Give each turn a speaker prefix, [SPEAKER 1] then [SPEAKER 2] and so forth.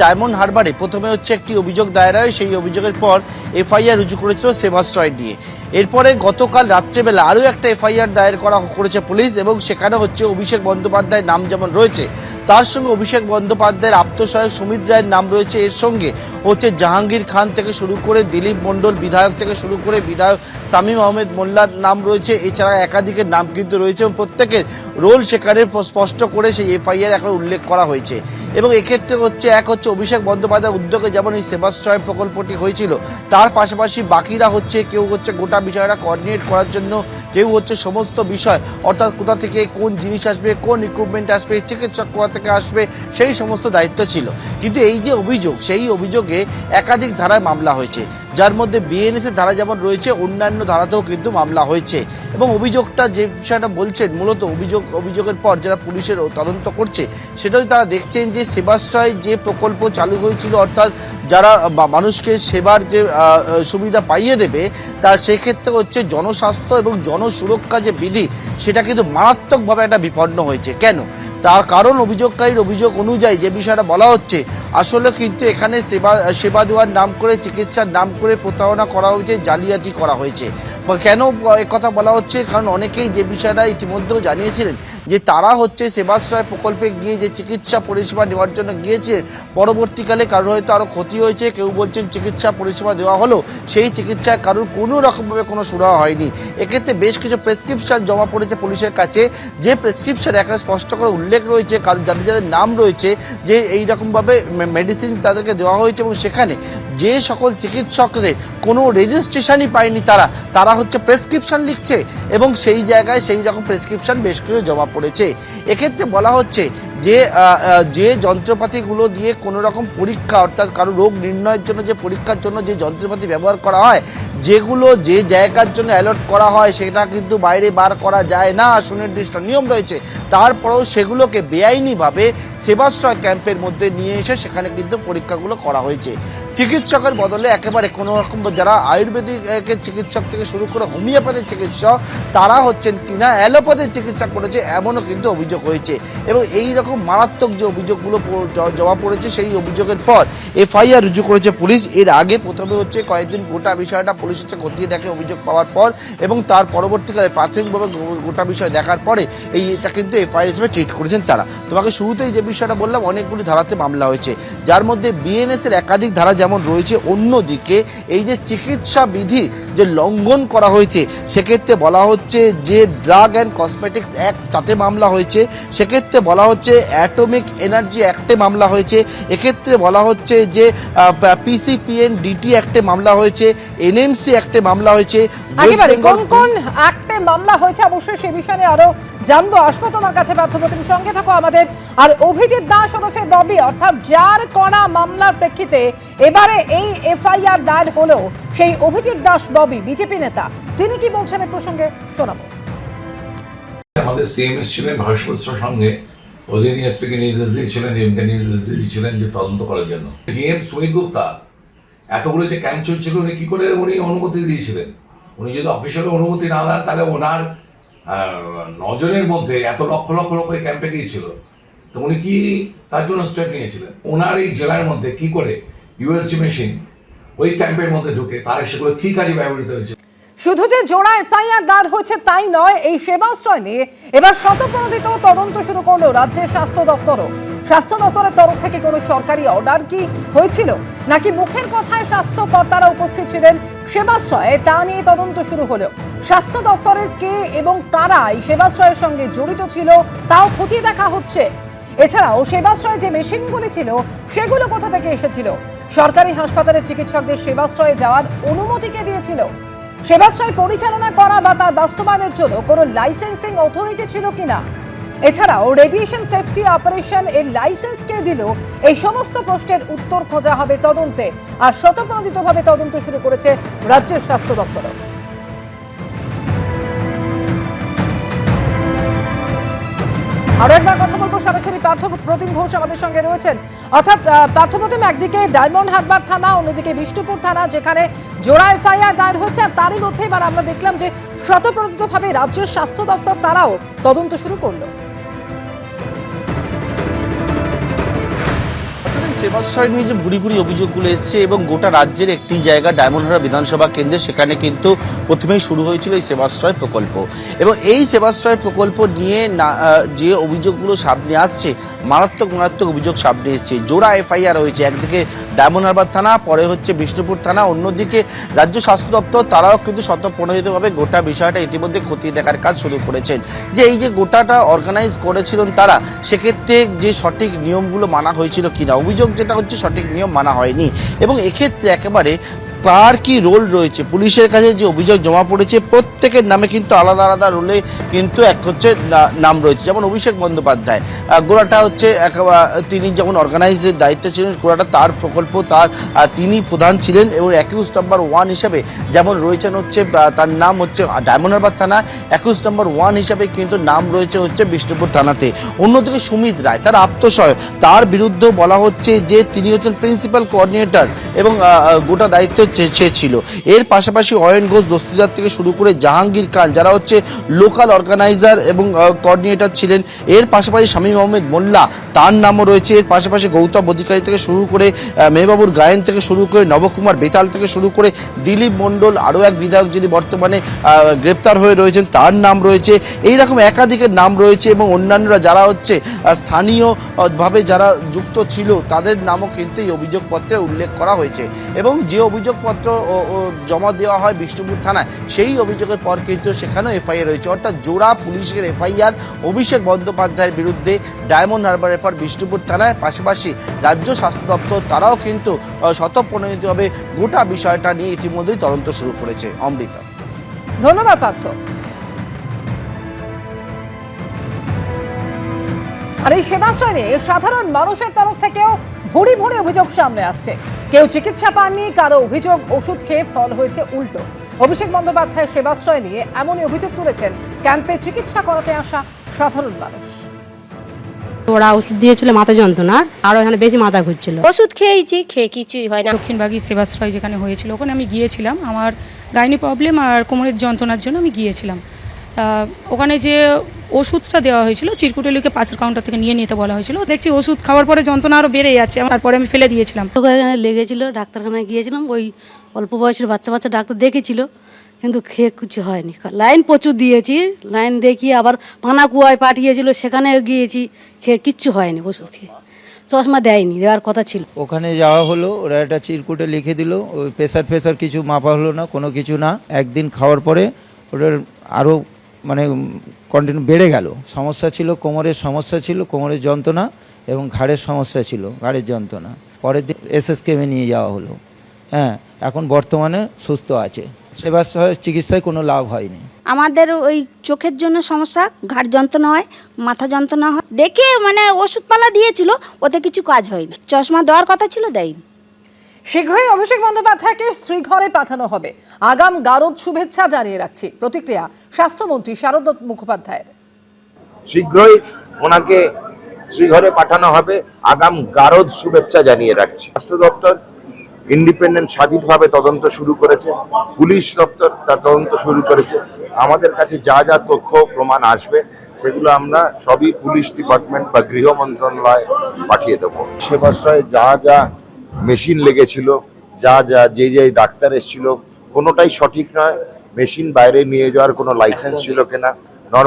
[SPEAKER 1] Diamond হারবারে প্রথমে হচ্ছে একটি অভিযোগ দায়ের হয়। সেই অভিযোগের পর এফআইআর রুজু করেছিল সেবাশ্রয় নিয়ে। এরপরে গতকাল রাত্রেবেলা আরও একটা এফআইআর দায়ের করেছে পুলিশ, এবং সেখানে হচ্ছে অভিষেক বন্দ্যোপাধ্যায়ের নাম যেমন রয়েছে, তার সঙ্গে অভিষেক বন্দ্যোপাধ্যায়ের আপ্তসহায়ক সুমিত রায়ের নাম রয়েছে। এর সঙ্গে হচ্ছে জাহাঙ্গীর খান থেকে শুরু করে দিলীপ মণ্ডল বিধায়ক থেকে শুরু করে বিধায়ক শামীম আহমেদ মোল্লার নাম রয়েছে। এছাড়া একাধিকের নাম কিন্তু রয়েছে এবং প্রত্যেকের রোল সেখানে স্পষ্ট করে সেই এফআইআর এখন উল্লেখ করা হয়েছে। এবং এক্ষেত্রে হচ্ছে অভিষেক বন্দ্যোপাধ্যায়ের উদ্যোগে যেমন এই সেবাশ্রয় প্রকল্পটি হয়েছিল, তার পাশাপাশি বাকিরা হচ্ছে কেউ হচ্ছে গোটা বিষয়টা কোঅর্ডিনেট করার জন্য, কেউ হচ্ছে সমস্ত বিষয় অর্থাৎ কোথা থেকে কোন জিনিস আসবে, কোন ইকুইপমেন্ট আসবে, চিকিৎসক কোথা থেকে আসবে, সেই সমস্ত দায়িত্ব ছিল। কিন্তু এই যে অভিযোগ, সেই অভিযোগে একাধিক ধারায় মামলা হয়েছে, যার মধ্যে বিএনএস ধারা যেমন রয়েছে, অন্যান্য ধারাতেও কিন্তু মামলা হয়েছে। এবং অভিযোগটা যে বিষয়টা বলছেন, মূলত অভিযোগের পর যারা পুলিশের তদন্ত করছে, সেটাই তারা দেখছেন যে সেবাশ্রয় যে প্রকল্প চালু হয়েছিল, অর্থাৎ যারা মানুষকে সেবার যে সুবিধা পাইয়ে দেবে, তা সেক্ষেত্রে হচ্ছে জনস্বাস্থ্য এবং জনসুরক্ষা যে বিধি, সেটা কিন্তু মারাত্মকভাবে একটা বিপন্ন হয়েছে। কেন? তার কারণ অভিযোগকারীর অভিযোগ অনুযায়ী যে বিষয়টা বলা হচ্ছে, আসলে কিন্তু এখানে সেবা দেওয়ার নাম করে, চিকিৎসার নাম করে প্রতারণা করা হয়েছে, জালিয়াতি করা হয়েছে। কেন কথা বলা হচ্ছে? কারণ অনেকেই যে বিষয়টা ইতিমধ্যেও জানিয়েছিলেন যে তারা হচ্ছে সেবাশ্রয় প্রকল্পে গিয়ে যে চিকিৎসা পরিষেবা নেওয়ার জন্য গিয়েছে, পরবর্তীকালে কারোর হয়তো আরও ক্ষতি হয়েছে, কেউ বলছেন চিকিৎসা পরিষেবা দেওয়া হলো, সেই চিকিৎসায় কারোর কোনো রকমভাবে কোনো সুরাহা হয়নি। এক্ষেত্রে বেশ কিছু প্রেসক্রিপশন জমা পড়েছে পুলিশের কাছে, যে প্রেসক্রিপশন এখানে স্পষ্ট করে উল্লেখ রয়েছে কারণ যাদের নাম রয়েছে যে এইরকমভাবে মেডিসিন তাদেরকে দেওয়া হয়েছে, এবং সেখানে যে সকল চিকিৎসকদের কোনো রেজিস্ট্রেশনই পায়নি তারা হচ্ছে প্রেসক্রিপশন লিখছে, এবং সেই জায়গায় সেই রকম প্রেসক্রিপশন বেশ কিছু জমা পড়েছে। এক্ষেত্রে বলা হচ্ছে যে যন্ত্রপাতিগুলো দিয়ে কোনো রকম পরীক্ষা, অর্থাৎ কারো রোগ নির্ণয়ের জন্য যে পরীক্ষার জন্য যে যন্ত্রপাতি ব্যবহার করা হয়, যেগুলো যে জায়গার জন্য অ্যালট করা হয়, সেটা কিন্তু বাইরে বার করা যায় না, সুনির্দিষ্ট নিয়ম রয়েছে। তারপরেও সেগুলোকে বেআইনিভাবে সেবাশ্রয় ক্যাম্পের মধ্যে নিয়ে এসে সেখানে কিন্তু পরীক্ষাগুলো করা হয়েছে। চিকিৎসকের বদলে একেবারে কোনো রকম যারা আয়ুর্বেদিক চিকিৎসক থেকে শুরু করে হোমিওপ্যাথিক চিকিৎসক, তারা হচ্ছেন কিনা অ্যালোপ্যাথিক চিকিৎসা করেছে, এমনও কিন্তু অভিযোগ হয়েছে। এবং এই রকম মারাত্মক যে অভিযোগগুলো জমা পড়েছে, সেই অভিযোগের পর এফআইআর রুজু করেছে পুলিশ। এর আগে প্রথমে হচ্ছে কয়েকদিন গোটা বিষয়টা পুলিশ হচ্ছে খতিয়ে দেখে অভিযোগ পাওয়ার পর, এবং তার পরবর্তীকালে প্রাথমিকভাবে গোটা বিষয় দেখার পরে এটা কিন্তু এফআইআর হিসেবে ট্রিট করেছেন তারা। তোমাকে শুরুতেই যে বিষয়টা বললাম, অনেকগুলি ধারাতে মামলা হয়েছে, যার মধ্যে বিএনএস এর একাধিক ধারা যেমন রয়েছে, অন্যদিকে এই যে চিকিৎসা বিধি যে লঙ্ঘন করা হয়েছে, সেক্ষেত্রে বলা হচ্ছে যে ড্রাগ অ্যান্ড কসমেটিক্স অ্যাক্ট, তাতে মামলা হয়েছে। সেক্ষেত্রে বলা হচ্ছে অ্যাটমিক এনার্জি অ্যাক্টে মামলা হয়েছে। এক্ষেত্রে বলা হচ্ছে যে পিসিপিএন ডিটি অ্যাক্টে মামলা হয়েছে, এনএমসি অ্যাক্টে মামলা হয়েছে।
[SPEAKER 2] একেবারে কোন কোন অ্যাক্টে মামলা হয়েছে অবশ্যই সে বিষয়ে আরো জানবো। আসবো তোমার কাছে, পার্থপ্রতিম সঙ্গে থাকো আমাদের। আর অভিজিৎ দাস ওরফে ববি, অর্থাৎ যার করা মামলার প্রেক্ষিতে এবারে এই এফআইআর দায়ের হলো, সেই অভিজিৎ দাস ববি বিজেপি নেতা, তিনি কি বলছেন এই প্রসঙ্গে শোনাবো।
[SPEAKER 3] আমাদের সিএমএস ছিলেন ভারতবর্ষের সঙ্গে, অধীনী এসপিকে নির্দেশ দিয়েছিলেন, এমকে নির্দেশ দিয়েছিলেন যে তদন্ত করার জন্য। ডিএম সুনীল গুপ্তা এতগুলো যে ক্যাম্প চলছিল, উনি কি করে উনি অনুমতি দিয়েছিলেন? উনি যদি অফিসিয়াল অনুমতি না দেন, তাহলে ওনার নজরের মধ্যে এত লক্ষ লক্ষ লোক ক্যাম্পে গিয়েছিল, তো উনি কি তার জন্য স্টেপ নিয়েছিলেন? ওনার এই জেলার মধ্যে কি করে ইউএসজি মেশিন ওই ক্যাম্পের মধ্যে ঢুকে তার সেগুলো কি কাজে ব্যবহৃত হয়েছে?
[SPEAKER 2] শুধু যে জোড়া এফআইআর দায়ের হয়েছে তাই নয়, এই সেবাশ্রয় নিয়ে এবার স্বতঃপ্রণোদিত তদন্ত শুরু করলো রাজ্যের স্বাস্থ্য দপ্তরও। স্বাস্থ্য দপ্তরের তরফ থেকে কোনো সরকারি অর্ডার কি হয়েছিল, নাকি মুখের কথায় স্বাস্থ্য কর্তারা উপস্থিত ছিলেন সেবাশ্রয়ে, তা নিয়ে তদন্ত শুরু হলো। স্বাস্থ্য দপ্তরের কে এবং তারা এই সেবাশ্রয়ের সঙ্গে জড়িত ছিল, তাও খতিয়ে দেখা হচ্ছে। এছাড়াও সেবাশ্রয়ে যে মেশিনগুলি ছিল, সেগুলো কোথা থেকে এসেছিল, সরকারি হাসপাতালের চিকিৎসকদের সেবাশ্রয়ে যাওয়ার অনুমতি কে দিয়েছিল, সেবাশ্রয় পরিচালনা করা বা তার বাস্তবায়নের জন্য কোনো লাইসেন্সিং অথরিটি ছিল কিনা, এছাড়াও রেডিয়েশন সেফটি অপারেশন এর লাইসেন্স কে দিল, এই সমস্ত প্রশ্নের উত্তর খোঁজা হবে তদন্তে। আর স্বতঃপ্রণোদিতভাবে তদন্ত শুরু করেছে রাজ্যের স্বাস্থ্য দপ্তর। আরো একবার কথা বলবো, সরাসরি পার্থপ্রতিম ঘোষ আমাদের সঙ্গে রয়েছেন। অর্থাৎ পার্থপ্রতিম, একদিকে ডায়মন্ড হারবার থানা, অন্যদিকে বিষ্ণুপুর থানা, যেখানে জোড়া এফআইআর দায়ের হয়েছে, আর তারই মধ্যে এবার আমরা দেখলাম যে স্বতঃপ্রণোদিতভাবে রাজ্যের স্বাস্থ্য দপ্তর তারাও তদন্ত শুরু করলো।
[SPEAKER 1] সেবাশ্রয় নিয়ে যে ভুরি ভুরি অভিযোগগুলো এসছে এবং গোটা রাজ্যের একটি জায়গা ডায়মন্ডহারবার বিধানসভা কেন্দ্রে, সেখানে কিন্তু প্রথমেই শুরু হয়েছিল এই সেবাশ্রয় প্রকল্প এবং এই সেবাশ্রয় প্রকল্প নিয়ে যে অভিযোগগুলো সামনে আসছে, মারাত্মক অভিযোগ সামনে এসছে। জোড়া এফআইআর হয়েছে, একদিকে ডায়মন্ডহারবার থানা, পরে হচ্ছে বিষ্ণুপুর থানা, অন্যদিকে রাজ্য স্বাস্থ্য দপ্তর, তারাও কিন্তু স্বতঃপ্রণোদিতভাবে গোটা বিষয়টা ইতিমধ্যে খতিয়ে দেখার কাজ শুরু করেছেন যে এই যে গোটাটা অর্গানাইজ করেছিলেন তারা, সেক্ষেত্রে যে সঠিক নিয়মগুলো মানা হয়েছিল কিনা। অভিযোগ যেটা হচ্ছে সঠিক নিয়ম মানা হয়নি এবং এক্ষেত্রে একেবারে কার কি রোল রয়েছে, পুলিশের কাছে যে অভিযোগ জমা পড়েছে প্রত্যেকের নামে কিন্তু আলাদা আলাদা রোলে কিন্তু এক হচ্ছে নাম রয়েছে। যেমন অভিষেক বন্দ্যোপাধ্যায়, গোড়াটা হচ্ছে তিনি যখন অর্গানাইজের দায়িত্বে ছিলেন, গোড়াটা তার প্রকল্প, তিনি প্রধান ছিলেন এবং অ্যাকিউজ নাম্বার 1 হিসাবে যেমন রয়েছেন হচ্ছে তার নাম হচ্ছে ডায়মন্ডহারবার থানা, অ্যাকিউজ নাম্বার 1 হিসাবে কিন্তু নাম রয়েছে হচ্ছে বিষ্ণুপুর থানাতে। অন্যদিকে সুমিত রায়, তার আত্মসহায়ক, তার বিরুদ্ধেও বলা হচ্ছে যে তিনি হচ্ছেন প্রিন্সিপাল কোঅর্ডিনেটর এবং গোটা দায়িত্ব ছিল। এর পাশাপাশি অয়ন ঘোষ দস্তিদার থেকে শুরু করে জাহাঙ্গীর খান, যারা হচ্ছে লোকাল অর্গানাইজার এবং কোঅর্ডিনেটর ছিলেন। এর পাশাপাশি শামীম আহমেদ মোল্লা, তার নামও রয়েছে। এর পাশাপাশি গৌতম অধিকারী থেকে শুরু করে মেহবাবুর গায়েন থেকে শুরু করে নবকুমার বেতাল থেকে শুরু করে দিলীপ মণ্ডল, আরও এক বিধায়ক যিনি বর্তমানে গ্রেপ্তার হয়ে রয়েছেন, তার নাম রয়েছে। এইরকম একাধিকের নাম রয়েছে এবং অন্যান্যরা যারা হচ্ছে স্থানীয়ভাবে যারা যুক্ত ছিল তাদের নামও কিন্তু এই অভিযোগপত্রে উল্লেখ করা হয়েছে এবং যে অভিযোগপত্র জমা দেওয়া হয় বিষ্ণুপুর থানায়, সেই অভিযোগের পর কিন্তু সেখানেও এফআইআর রয়েছে। অর্থাৎ জোড়া পুলিশের এফআইআর অভিষেক বন্দ্যোপাধ্যায়ের বিরুদ্ধে ডায়মন্ডহারবারের পর বিষ্ণুপুর থানায়, পাশাপাশি রাজ্য স্বাস্থ্য দপ্তর তারাও কিন্তু স্বতঃপ্রণোদিতভাবে গোটা বিষয়টা নিয়ে ইতিমধ্যেই তদন্ত শুরু করেছে। অমৃতা,
[SPEAKER 2] ধন্যবাদ পার্থ। আর এই সেবাশ্রয় নিয়ে সাধারণ মানুষের তরফ থেকেও ভুরি ভুরি অভিযোগ সামনে আসছে। কেউ চিকিৎসা পাননি, কারো অভিযোগ ওষুধ খেয়ে ফল হয়েছে উল্টো। অভিষেক বন্দ্যোপাধ্যায়ের সেবাশ্রয় নিয়ে এমনই অভিযোগ তুলেছেন ক্যাম্পে চিকিৎসা করাতে আসা সাধারণ মানুষ।
[SPEAKER 4] ওরা ওষুধ দিয়েছিল মাথা যন্ত্রণার, আরো এখানে বেশি মাথা ঘুরছিল।
[SPEAKER 5] ওষুধ খেয়েছি, খেয়ে কিছুই হয় না।
[SPEAKER 6] দক্ষিণবাগী সেবাশ্রয় যেখানে হয়েছিল ওখানে আমি গিয়েছিলাম, আমার গাইনি প্রবলেম আর কোমরের যন্ত্রণার জন্য আমি গিয়েছিলাম। ওখানে যে ওষুধটা দেওয়া হয়েছিল চিরকুটলিকে পাশের কাউন্টার থেকে নিয়ে নিতে বলা হয়েছিল। দেখছি ওষুধ খাওয়ার পরে যন্ত্রণা আরও বেড়ে যাচ্ছে, তারপরে আমি ফেলে দিয়েছিলাম।
[SPEAKER 4] ওখানে লেগেছিল, ডাক্তারখানায় গিয়েছিলাম, ওই অল্প বয়সের বাচ্চা ডাক্তার দেখেছিল, কিন্তু খেয়ে কিছু হয়নি। লাইন প্রচুর দিয়েছি, লাইন দেখিয়ে আবার পানাকুয়ায় পাঠিয়েছিল, সেখানে গিয়েছি, খেয়ে কিচ্ছু হয়নি। ওষুধ খেয়ে চশমা দেয়নি, দেওয়ার কথা ছিল।
[SPEAKER 7] ওখানে যাওয়া হলো, ওরা একটা চিরকুটে লিখে দিল, ওই প্রেসার কিছু মাপা হলো না, কোনো কিছু না। একদিন খাওয়ার পরে ওটার আরও মানে কন্টিনিউ বেড়ে গেল। সমস্যা ছিল, কোমরের সমস্যা ছিল, কোমরের যন্ত্রণা এবং ঘাড়ের সমস্যা ছিল, ঘাড়ের যন্ত্রণা। পরের দিন এসএসকেএমে নিয়ে যাওয়া হলো। হ্যাঁ, এখন বর্তমানে সুস্থ আছে। সেবাশ্রয় চিকিৎসায় কোনো লাভ হয়নি।
[SPEAKER 8] আমাদের ওই চোখের জন্য সমস্যা, ঘাড় যন্ত্রণা হয়, মাথা যন্ত্রণা হয়। দেখে মানে ওষুধপালা দিয়েছিল, ওতে কিছু কাজ হয়নি। চশমা দেওয়ার কথা ছিল, দেয়নি।
[SPEAKER 2] শীঘ্রই অভিষেক বন্দ্যোপাধ্যায়কে শ্রীঘরে পাঠানো হবে, আগাম গারদ শুভেচ্ছা জানিয়ে রাখছি। প্রতিক্রিয়া স্বাস্থ্যমন্ত্রী শারদ মুখোপাধ্যায়ের।
[SPEAKER 9] শীঘ্রই ওনাকে শ্রীঘরে পাঠানো হবে, আগাম গারদ শুভেচ্ছা জানিয়ে রাখছি। স্বাস্থ্য দপ্তর ইন্ডিপেন্ডেন্ট স্বাধীনভাবে তদন্ত শুরু করেছে, পুলিশ দপ্তর তার তদন্ত শুরু করেছে। আমাদের কাছে যা যা তথ্য প্রমাণ আসবে সেগুলো আমরা সবই পুলিশ ডিপার্টমেন্ট বা গৃহ মন্ত্রণালয়ে পাঠিয়ে দেবো। সেবাশ্রয়ে যা যা মেশিন লেগেছিল, যে ডাক্তার এসেছিল, কোনোটাই সঠিক নয়। মেশিন বাইরে নিয়ে যাওয়ার কোনো লাইসেন্স ছিল কিনা, নর্মাল